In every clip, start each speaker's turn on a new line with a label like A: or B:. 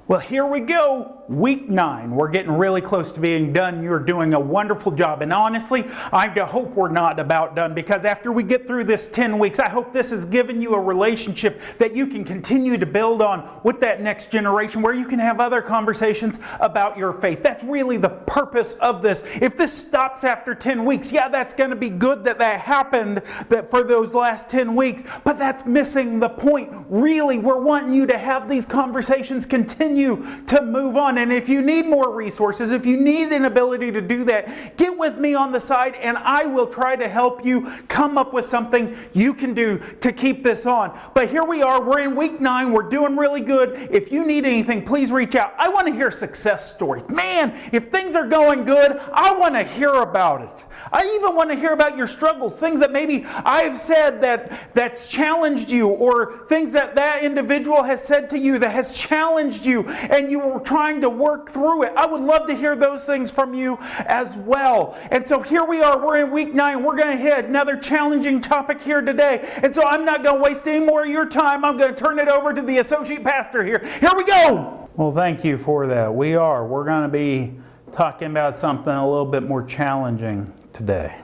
A: Well, here we go. Week 9. We're getting really close to being done. You're doing a wonderful job. And honestly, I hope we're not about done, because after we get through this 10 weeks, I hope this has given you a relationship that you can continue to build on with that next generation, where you can have other conversations about your faith. That's really the purpose of this. If this stops after 10 weeks, yeah, that's going to be good that happened for those last 10 weeks, but that's missing the point. Really, we're wanting you to have these conversations continue to move on. And if you need more resources, if you need an ability to do that, get with me on the side and I will try to help you come up with something you can do to keep this on. But here we are, we're in week 9, we're doing really good. If you need anything, please reach out. I want to hear success stories. Man, if things are going good, I want to hear about it. I even want to hear about your struggles, things that maybe I've said that's challenged you, or things that individual has said to you that has challenged you, and you were trying to work through it. I would love to hear those things from you as well. And so here we are, we're in week 9. We're going to hit another challenging topic here today. And so I'm not going to waste any more of your time. I'm going to turn it over to the associate pastor here. Here we go. Well, thank you for that. We're going to be talking about something a little bit more challenging today.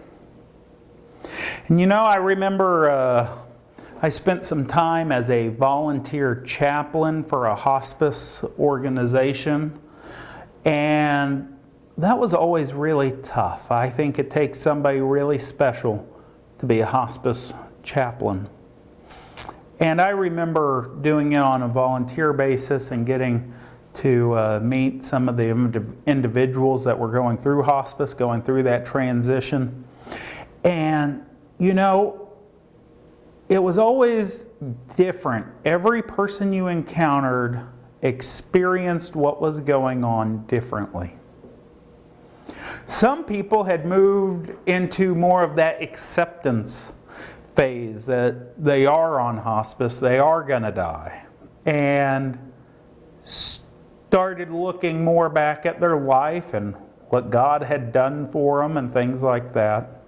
A: And you know, I remember I spent some time as a volunteer chaplain for a hospice organization, and that was always really tough. I think it takes somebody really special to be a hospice chaplain. And I remember doing it on a volunteer basis and getting to meet some of the individuals that were going through hospice, going through that transition. And you know, it was always different. Every person you encountered experienced what was going on differently. Some people had moved into more of that acceptance phase, that they are on hospice, they are going to die, and started looking more back at their life and what God had done for them and things like that.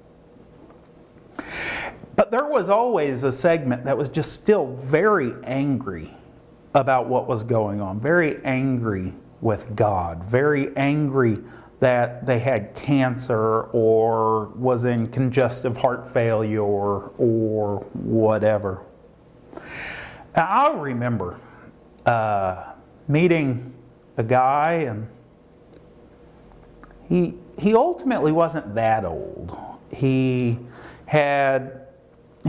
A: But there was always a segment that was just still very angry about what was going on, very angry with God, very angry that they had cancer or was in congestive heart failure or whatever. Now, I remember meeting a guy, and he ultimately wasn't that old. He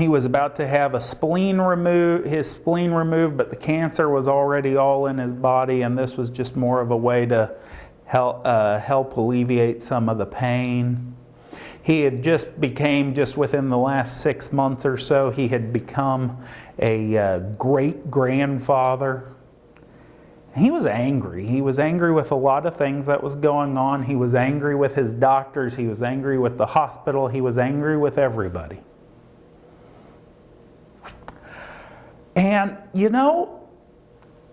A: was about to have his spleen removed, but the cancer was already all in his body, and this was just more of a way to help alleviate some of the pain. He had just within the last 6 months or so, he had become a great-grandfather. He was angry. He was angry with a lot of things that was going on. He was angry with his doctors. He was angry with the hospital. He was angry with everybody. And you know,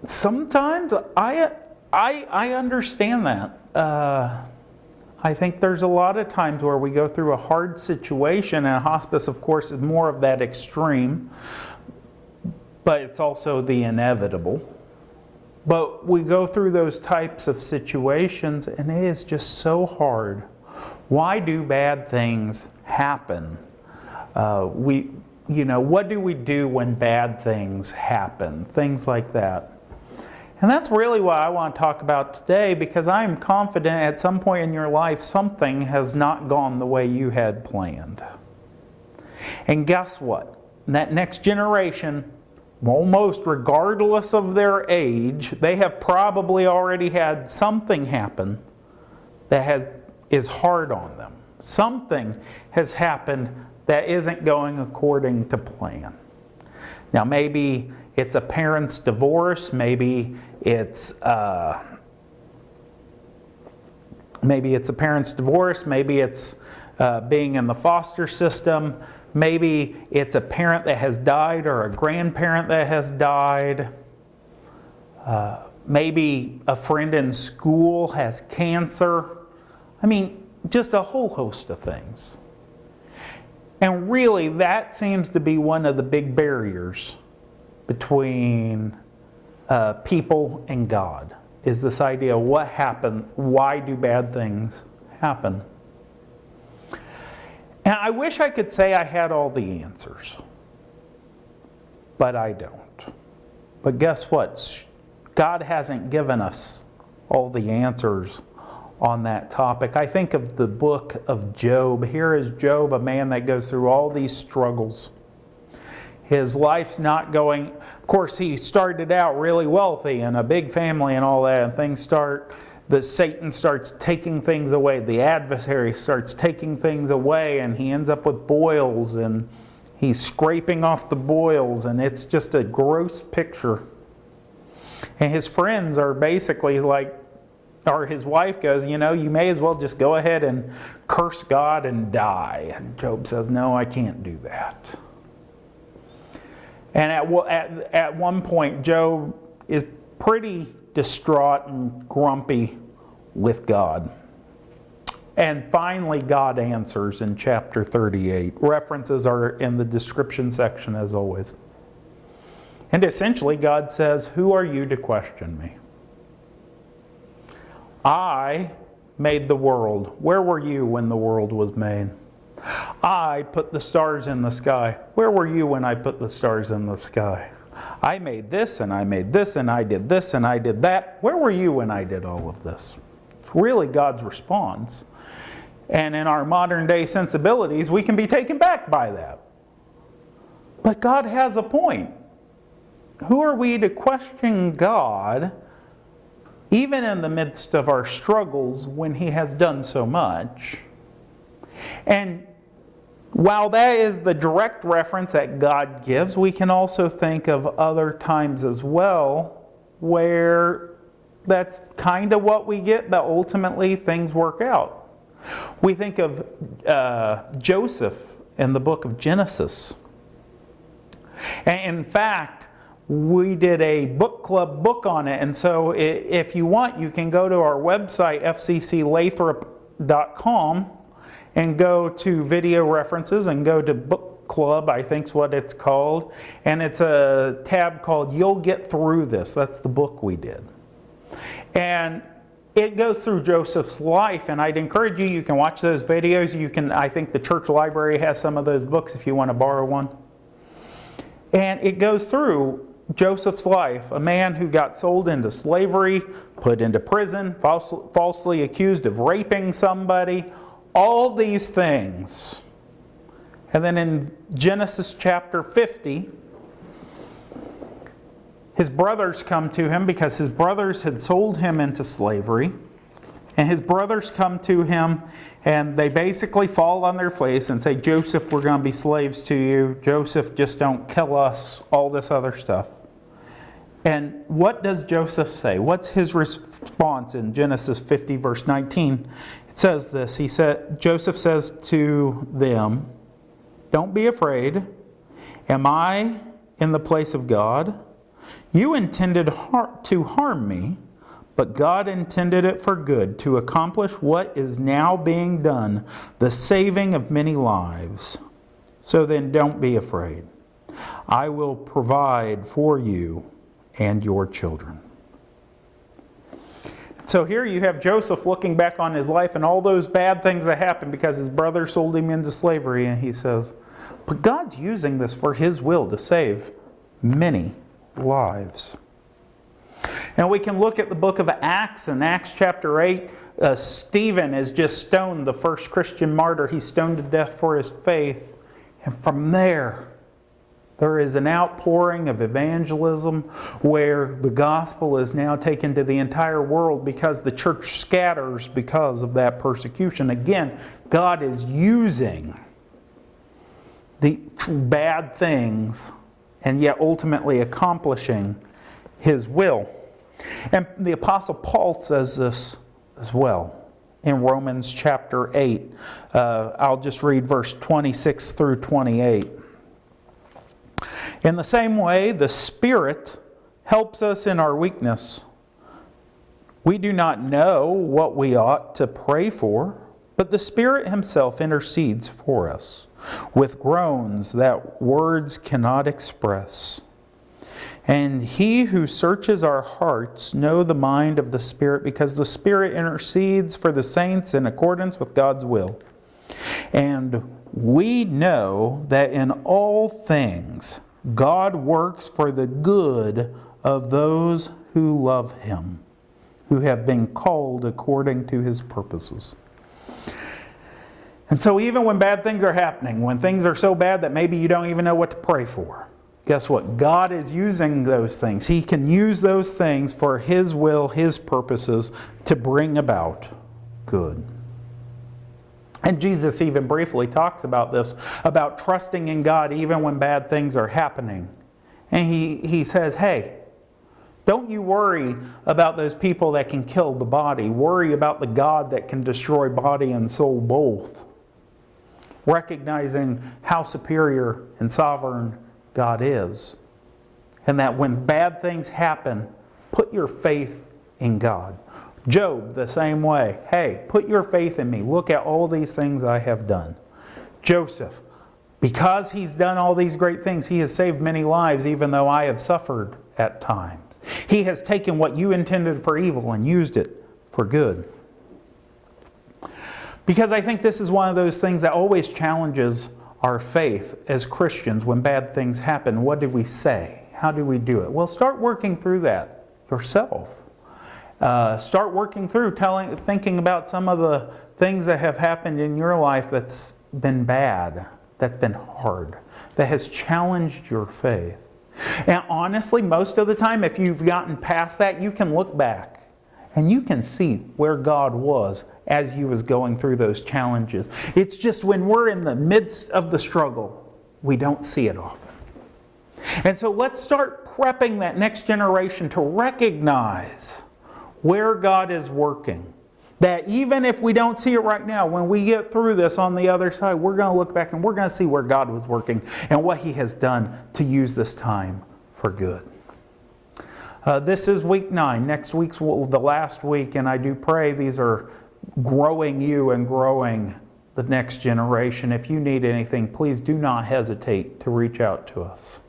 A: sometimes I understand that. I think there's a lot of times where we go through a hard situation, and hospice, of course, is more of that extreme, but it's also the inevitable. But we go through those types of situations, and it is just so hard. Why do bad things happen? What do we do when bad things happen? Things like that. And that's really what I want to talk about today, because I'm confident at some point in your life something has not gone the way you had planned. And guess what? That next generation, almost regardless of their age, they have probably already had something happen that is hard on them. Something has happened that isn't going according to plan. Now, maybe it's a parent's divorce, maybe it's a parent's divorce, maybe it's being in the foster system, maybe it's a parent that has died or a grandparent that has died. Maybe a friend in school has cancer. I mean, just a whole host of things. And really, that seems to be one of the big barriers between people and God. is this idea of what happened, why do bad things happen? And I wish I could say I had all the answers, but I don't. But guess what? God hasn't given us all the answers on that topic. I think of the book of Job. Here is Job, a man that goes through all these struggles. His life's not going, of course, he started out really wealthy and a big family and all that, and Satan starts taking things away. The adversary starts taking things away, and he ends up with boils, and he's scraping off the boils, and it's just a gross picture. And his friends are basically like, or his wife goes, you may as well just go ahead and curse God and die. And Job says, no, I can't do that. And at one point, Job is pretty distraught and grumpy with God. And finally, God answers in chapter 38. References are in the description section as always. And essentially, God says, who are you to question me? I made the world. Where were you when the world was made? I put the stars in the sky. Where were you when I put the stars in the sky? I made this, and I made this, and I did this, and I did that. Where were you when I did all of this? It's really God's response. And in our modern day sensibilities, we can be taken back by that. But God has a point. Who are we to question God, even in the midst of our struggles, when He has done so much? And while that is the direct reference that God gives, we can also think of other times as well where that's kind of what we get, but ultimately things work out. We think of Joseph in the book of Genesis. And in fact, we did a book club book on it, and so if you want, you can go to our website, fcclathrop.com, and go to video references and go to book club, I think's what it's called, and it's a tab called You'll Get Through This. That's the book we did. And it goes through Joseph's life, and I'd encourage you, you can watch those videos. I think the church library has some of those books if you want to borrow one. And it goes through Joseph's life, a man who got sold into slavery, put into prison, falsely accused of raping somebody, all these things. And then in Genesis chapter 50, his brothers come to him because his brothers had sold him into slavery. And his brothers come to him and they basically fall on their face and say, Joseph, we're going to be slaves to you. Joseph, just don't kill us. All this other stuff. And what does Joseph say? What's his response in Genesis 50 verse 19? It says this. Joseph says to them, don't be afraid. Am I in the place of God? You intended to harm me, but God intended it for good, to accomplish what is now being done, the saving of many lives. So then don't be afraid. I will provide for you and your children. So here you have Joseph looking back on his life and all those bad things that happened because his brother sold him into slavery, and he says, but God's using this for His will to save many lives. And we can look at the book of Acts. In Acts chapter 8, Stephen is just stoned, the first Christian martyr. He's stoned to death for his faith. And from there is an outpouring of evangelism where the gospel is now taken to the entire world because the church scatters because of that persecution. Again, God is using the bad things and yet ultimately accomplishing His will. And the Apostle Paul says this as well in Romans chapter 8. I'll just read verse 26 through 28. In the same way, the Spirit helps us in our weakness. We do not know what we ought to pray for, but the Spirit Himself intercedes for us with groans that words cannot express. And He who searches our hearts know the mind of the Spirit, because the Spirit intercedes for the saints in accordance with God's will. And we know that in all things God works for the good of those who love Him, who have been called according to His purposes. And so even when bad things are happening, when things are so bad that maybe you don't even know what to pray for, guess what? God is using those things. He can use those things for His will, His purposes to bring about good. And Jesus even briefly talks about this, about trusting in God even when bad things are happening. And he says, hey, don't you worry about those people that can kill the body. Worry about the God that can destroy body and soul both. Recognizing how superior and sovereign God is. And that when bad things happen, put your faith in God. Job, the same way. Hey, put your faith in me. Look at all these things I have done. Joseph, because he's done all these great things, he has saved many lives, even though I have suffered at times. He has taken what you intended for evil and used it for good. Because I think this is one of those things that always challenges our faith as Christians. When bad things happen, what do we say? How do we do it? Well, start working through that yourself. Start working through thinking about some of the things that have happened in your life that's been bad, that's been hard, that has challenged your faith. And honestly, most of the time, if you've gotten past that, you can look back and you can see where God was as you was going through those challenges. It's just when we're in the midst of the struggle, we don't see it often. And so let's start prepping that next generation to recognize where God is working. That even if we don't see it right now, when we get through this on the other side, we're going to look back and we're going to see where God was working and what He has done to use this time for good. This is week 9. Next week's the last week, and I do pray these are growing you and growing the next generation. If you need anything, please do not hesitate to reach out to us.